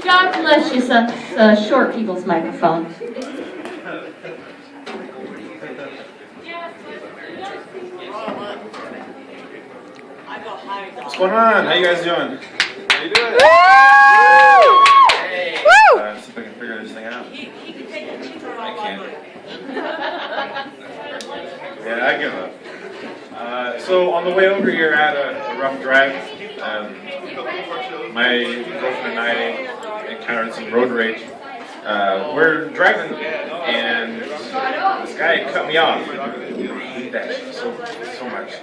God bless you, son. Short people's microphone. What's going on? How you guys doing? How you doing? Hey. Let's see if I can figure this thing out. I can't. Yeah, I give up. So on the way over here, I had a rough drive. My girlfriend and I encountered some road rage. We're driving, and this guy cut me off. I hate that shit so much.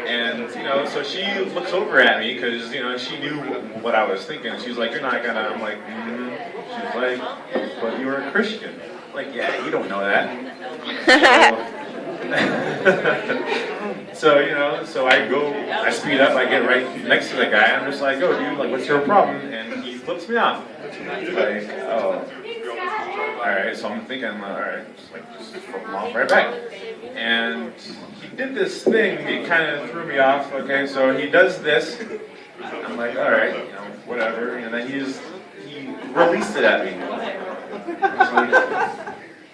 And so she looks over at me because she knew what I was thinking. She's like, "You're not gonna." I'm like, "Mm-hmm." She's like, "But you're a Christian." I'm like, "Yeah, you don't know that." So I speed up, I get right next to the guy, I'm just like, "Oh, dude, like, what's your problem?" And he flips me off. Like, oh, alright, so I'm thinking, alright, just flip him off right back. And he did this thing, it kind of threw me off, okay, so he does this, I'm like, alright, whatever, and then he released it at me. I was like,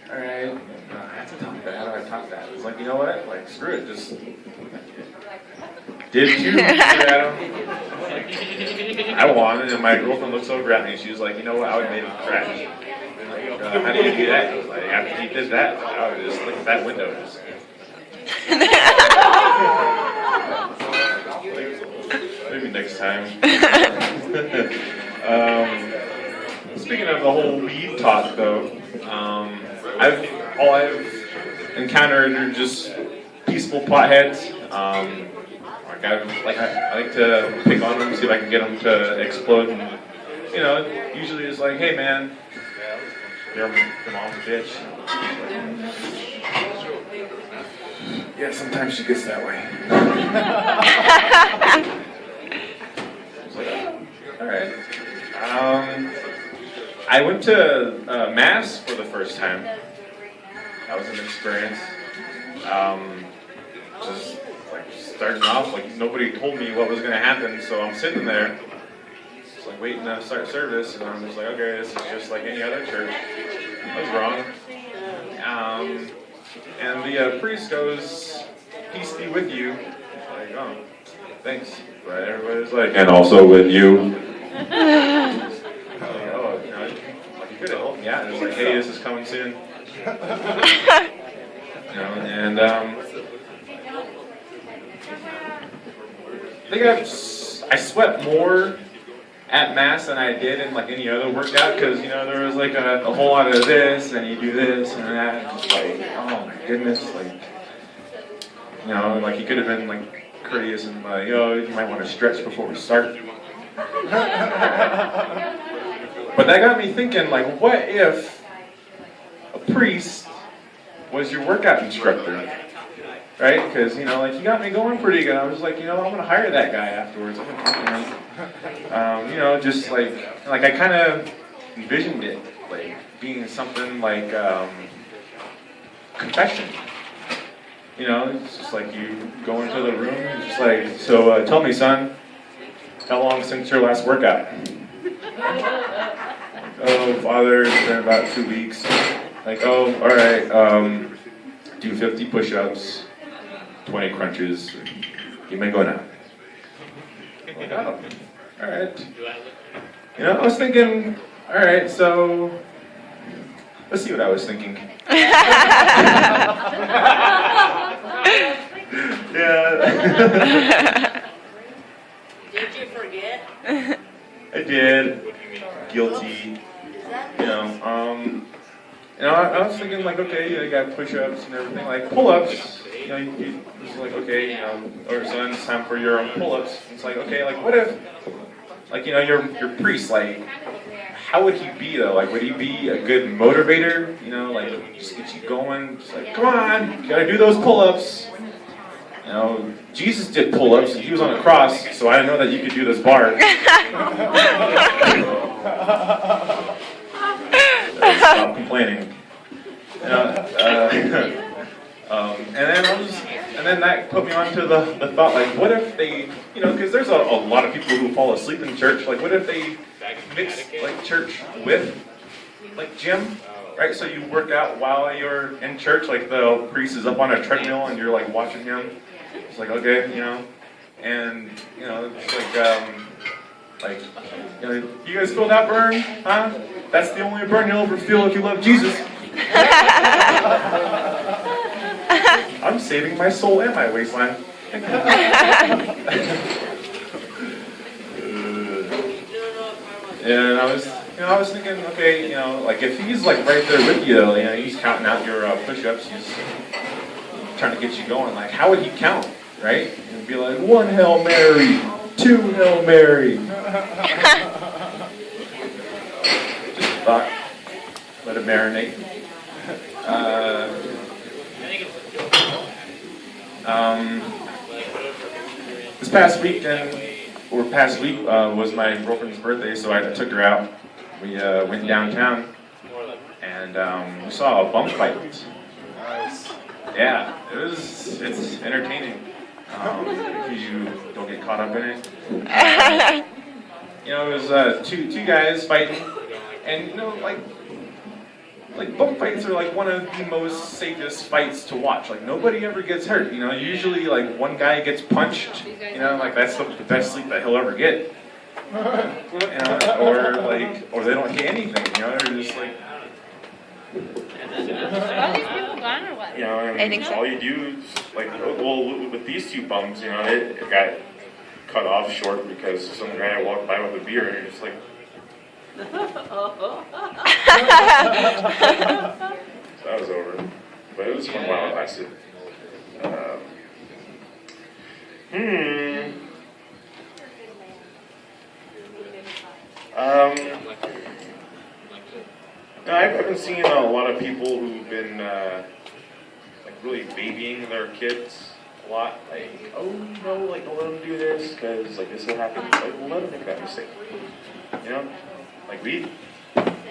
alright, I have to talk that, how do I talk that? It's like, you know what, like, screw it, just did you? I won, and my girlfriend looks over at me, and she was like, "You know what, I would make him crash." I'm like, how do you do that? I was like, after he did that, I would just look at that window. Maybe next time. Speaking of the whole weed talk, though, all I've encountered are just peaceful potheads. I like to pick on them, see if I can get them to explode, and usually it's like, "Hey man, your mom's a bitch." Yeah, sometimes she gets that way. It's like, all right. I went to Mass for the first time. That was an experience. Just starting off, like nobody told me what was going to happen, so I'm sitting there, just like waiting to start service, and I'm just like, okay, this is just like any other church. I was wrong. And the priest goes, "Peace be with you." Like, oh, thanks. But everybody's like, "And also with you." Like, oh, like you could have helped me out. It's like, "Hey, this is coming soon." And I think I sweat more at Mass than I did in like any other workout, because there was like a whole lot of this, and you do this and that. Just like, oh my goodness, like like you could have been like courteous and like, "Oh, you might want to stretch before we start." But that got me thinking, like, what if a priest was your workout instructor? Right? Because, like, he got me going pretty good. I was like, I'm going to hire that guy afterwards. Just like I kind of envisioned it, like, being something like confession. It's just like you go into the room and just like, "So tell me, son, how long since your last workout?" "Oh, Father, it's been about 2 weeks." Like, "Oh, all right, do 50 push-ups, 20 crunches, you may go now." Like, oh, all right. I was thinking, all right, so let's see what I was thinking. Yeah. Did you forget? I did. Guilty. I was thinking, like, okay, you got push-ups and everything, like pull-ups. It's like, okay, or son, it's time for your own pull-ups. It's like, okay, like, what if, like, your priest, like, how would he be though? Like, would he be a good motivator? Like, just get you going. Just like, come on, you gotta do those pull-ups. Jesus did pull-ups. He was on the cross, so I know that you could do this bar. Stop complaining. And then that put me onto the thought, like, what if they, because there's a lot of people who fall asleep in church. Like, what if they mix like church with like gym, right? So you work out while you're in church, like the priest is up on a treadmill and you're like watching him. It's like, okay, and it's like, you guys feel that burn, huh? That's the only burn you'll ever feel if you love Jesus. I'm saving my soul and my waistline. And I was thinking, okay, like if he's like right there with you, he's counting out your push-ups, he's trying to get you going. Like, how would he count, right? He'd be like, 1 Hail Mary, 2 Hail Mary. Just a thought. Let it marinate. This past week was my girlfriend's birthday, so I took her out. We went downtown, and we saw a bum fight. Yeah, it's entertaining. If you don't get caught up in it. It was two guys fighting, and like bum fights are like one of the most safest fights to watch. Like nobody ever gets hurt. Usually like one guy gets punched. Like that's the best sleep that he'll ever get. Or they don't hit anything. They're just like. Are these people gone or what? I think so. All you do is with these two bums, it got cut off short because some guy walked by with a beer and you're just like. So that was over, but it was fun while it lasted. I've been seeing a lot of people who've been really babying their kids a lot. Like, oh no, like don't let them do this because like this will happen. Like, we'll let them make that mistake. Like we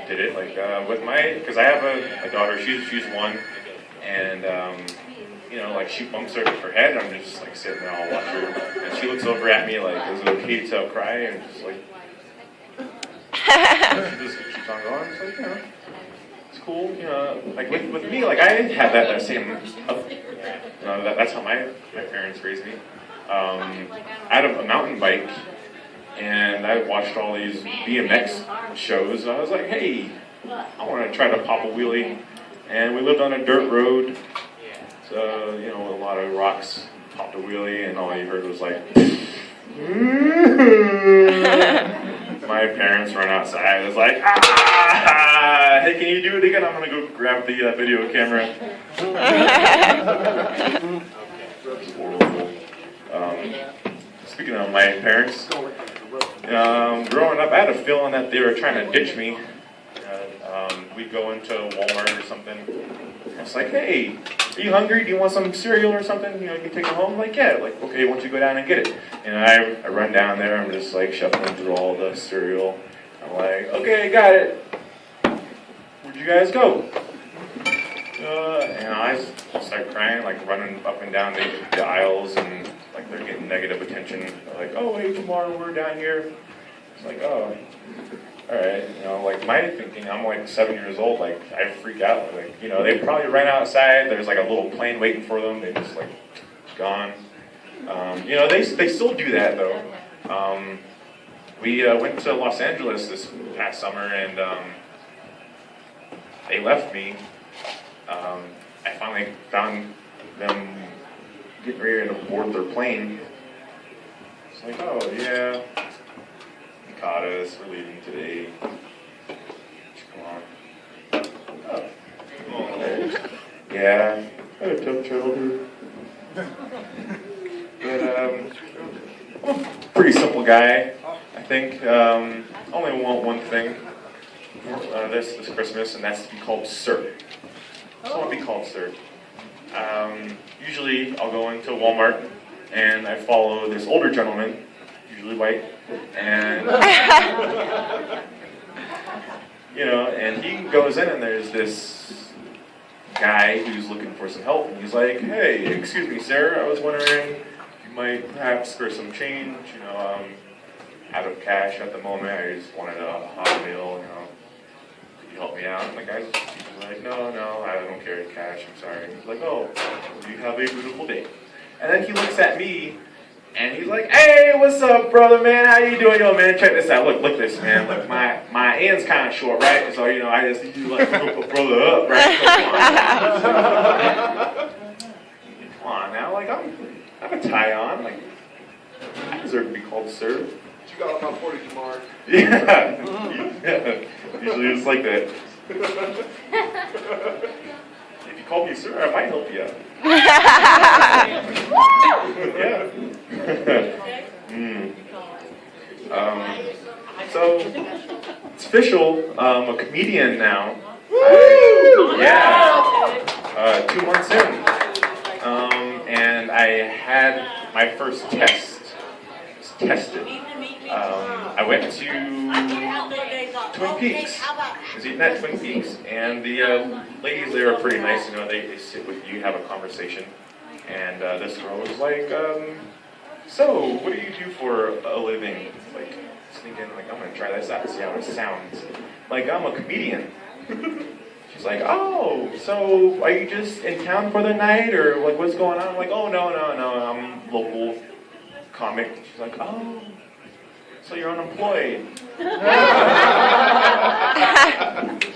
did it, with because I have a daughter, she's 1, and like she bumps her head, I'm just like sitting there, I'll watch her, and she looks over at me like, is it okay to cry? And just like, she just keeps on going. It's like, it's cool, like with me, like I had that same, that's how my parents raised me. I had a mountain bike. And I watched all these BMX shows, and I was like, hey, I want to try to pop a wheelie. And we lived on a dirt road, so, with a lot of rocks, popped a wheelie, and all you heard was like, my parents run outside. I was like, hey, can you do it again? I'm going to go grab the video camera. That's horrible. Speaking of my parents, growing up, I had a feeling that they were trying to ditch me. We'd go into Walmart or something. It's like, hey, are you hungry? Do you want some cereal or something? You can take it home. I'm like, yeah. Like, okay, why don't you go down and get it? And I run down there. I'm just like shuffling through all the cereal. I'm like, okay, got it. Where'd you guys go? And I start crying, like running up and down the aisles, and like they're getting negative attention. They're like, oh, hey, tomorrow we're down here. It's like, oh, all right. Like my thinking, I'm like 7 years old. Like I freak out. Like they probably ran outside. There's like a little plane waiting for them. They just like gone. They still do that though. We went to Los Angeles this past summer, and they left me. I finally found them getting ready to board their plane. It's like, oh yeah, you caught us, we're leaving today. Come on. Oh. Yeah, I had a tough childhood. But I'm a pretty simple guy, I think. Only want one thing this Christmas, and that's to be called Sir. I just want to be called Sir. Usually I'll go into Walmart and I follow this older gentleman, usually white, and and he goes in and there's this guy who's looking for some help, and he's like, hey, excuse me, sir, I was wondering if you might perhaps spare some change, out of cash at the moment. I just wanted a hot meal, Could you help me out? And the guy's like, no, I don't carry cash, I'm sorry. He's like, oh, well, you have a beautiful day. And then he looks at me, and he's like, hey, what's up, brother, man? How you doing? Yo, man, check this out. Look this, man. Look, my end's kind of short, right? So, I just need to, hook a brother up, right? Come on now. I have a tie on. I deserve to be called sir. You got about 42 mark. Yeah. Usually it's like that. If you call me sir, I might help you out. Yeah. So, it's official. I'm a comedian now. Yeah. 2 months in. And I had my first test. Tested. I went to Twin Peaks. I was eating at Twin Peaks, and the ladies there are pretty nice. They sit with you, have a conversation, and this girl was like, "So, what do you do for a living?" Thinking, I'm gonna try this out and see how it sounds. I'm a comedian. She's like, oh, so are you just in town for the night, or what's going on? I'm like, oh, no, I'm local comic. She's like, oh, so you're unemployed.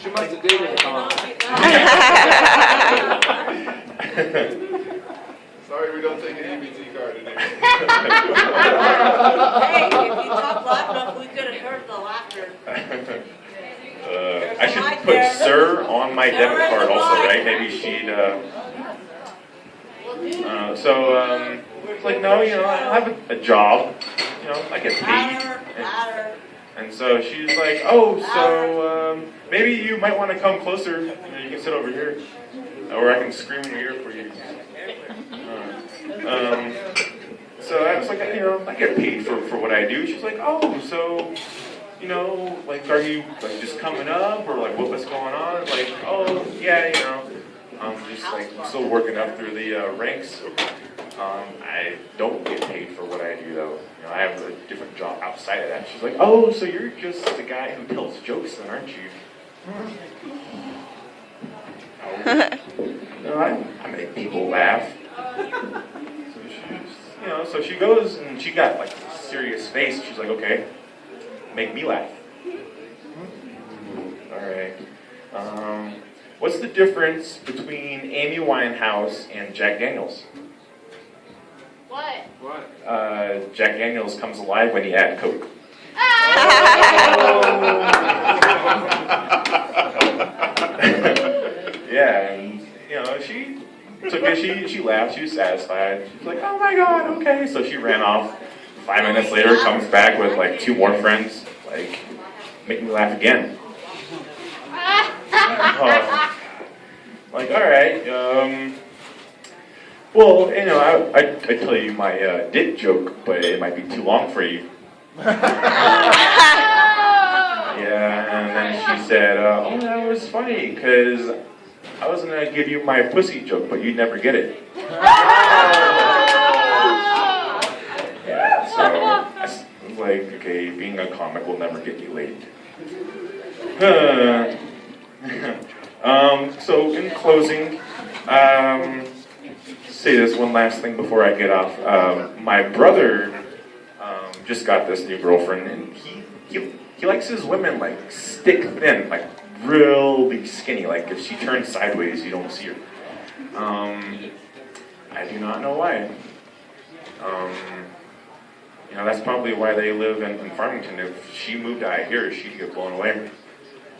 She must have dated a comic. Sorry, we don't take an EBT card today. Hey, if you talk loud enough, we could have heard the laughter. I should put sir on my debit card also, right? Maybe she'd, no, I have a job, I get paid. And so she's like, oh, so maybe you might want to come closer. You can sit over here, or I can scream in your ear for you. So I was like, I get paid for what I do. She's like, oh, so, are you just coming up, or what's going on? Oh, yeah, I'm just still working up through the ranks. I don't get paid for what I do though. I have a different job outside of that. She's like, oh, so you're just the guy who tells jokes then, aren't you? No, I make people laugh. So she goes and she got a serious face. She's like, okay, make me laugh. All right. What's the difference between Amy Winehouse and Jack Daniels? What? Jack Daniels comes alive when you add Coke. Yeah, and she took it. She laughed. She was satisfied. She's like, "Oh my God, okay." So she ran off. 5 minutes later, comes back with 2 more friends. Make me laugh again. All right. Well, I tell you my dick joke, but it might be too long for you. Yeah, and then she said, oh, that was funny, because I was going to give you my pussy joke, but you'd never get it. Yeah, so I was like, okay, being a comic will never get me laid. So in closing, say this one last thing before I get off. My brother just got this new girlfriend, and he likes his women stick thin, really skinny. If she turns sideways, you don't see her. I do not know why. That's probably why they live in Farmington. If she moved out here, she'd get blown away.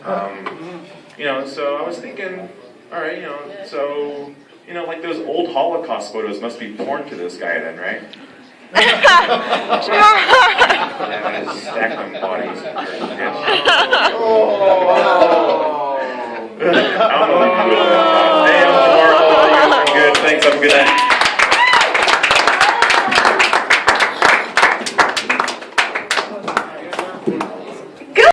So I was thinking, all right, so, those old Holocaust photos must be porn to this guy then, right? Yeah, stacked on bodies. I don't know if you do that. Hey, I'm Mark. Good. Thanks. Have a good night.